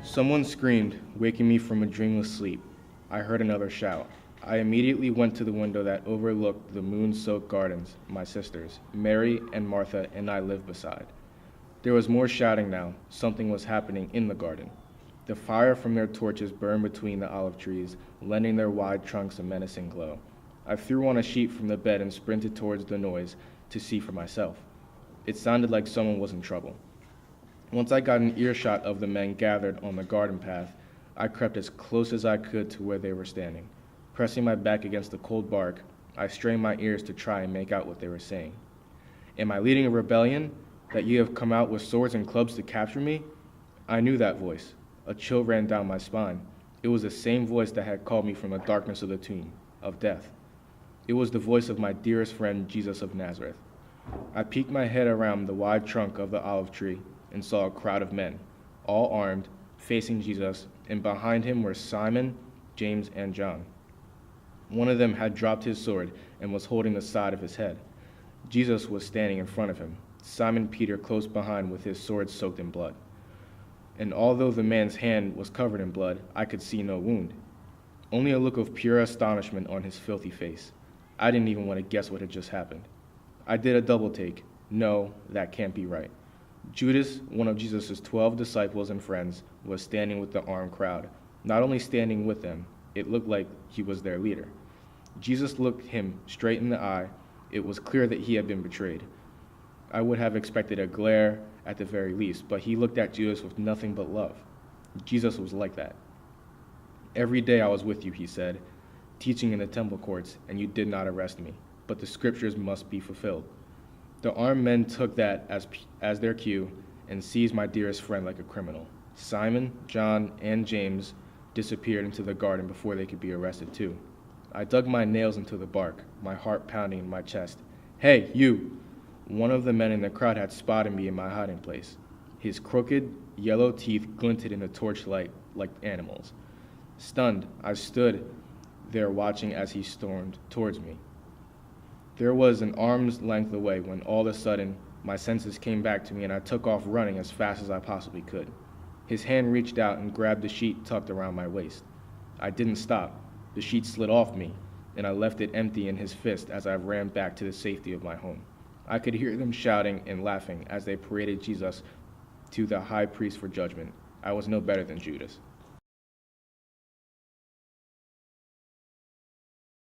Someone screamed, waking me from a dreamless sleep. I heard another shout. I immediately went to the window that overlooked the moon-soaked gardens my sisters, Mary and Martha, and I lived beside. There was more shouting now. Something was happening in the garden. The fire from their torches burned between the olive trees, lending their wide trunks a menacing glow. I threw on a sheet from the bed and sprinted towards the noise to see for myself. It sounded like someone was in trouble. Once I got an earshot of the men gathered on the garden path, I crept as close as I could to where they were standing. Pressing my back against the cold bark, I strained my ears to try and make out what they were saying. Am I leading a rebellion, that you have come out with swords and clubs to capture me? I knew that voice. A chill ran down my spine. It was the same voice that had called me from the darkness of the tomb, of death. It was the voice of my dearest friend, Jesus of Nazareth. I peeked my head around the wide trunk of the olive tree and saw a crowd of men, all armed, facing Jesus, and behind him were Simon, James, and John. One of them had dropped his sword and was holding the side of his head. Jesus was standing in front of him, Simon Peter close behind with his sword soaked in blood. And although the man's hand was covered in blood, I could see no wound, only a look of pure astonishment on his filthy face. I didn't even want to guess what had just happened. I did a double take. No, that can't be right. Judas, one of Jesus' 12 disciples and friends, was standing with the armed crowd. Not only standing with them, it looked like he was their leader. Jesus looked him straight in the eye. It was clear that he had been betrayed. I would have expected a glare at the very least, but he looked at Judas with nothing but love. Jesus was like that. Every day I was with you, he said, teaching in the temple courts, and you did not arrest me, but the scriptures must be fulfilled. The armed men took that as their cue and seized my dearest friend like a criminal. Simon, John, and James disappeared into the garden before they could be arrested too. I dug my nails into the bark, my heart pounding in my chest. Hey, you! One of the men in the crowd had spotted me in my hiding place. His crooked, yellow teeth glinted in the torchlight like animals. Stunned, I stood there watching as he stormed towards me. There was an arm's length away when all of a sudden my senses came back to me and I took off running as fast as I possibly could. His hand reached out and grabbed the sheet tucked around my waist. I didn't stop. The sheet slid off me, and I left it empty in his fist as I ran back to the safety of my home. I could hear them shouting and laughing as they paraded Jesus to the high priest for judgment. I was no better than Judas.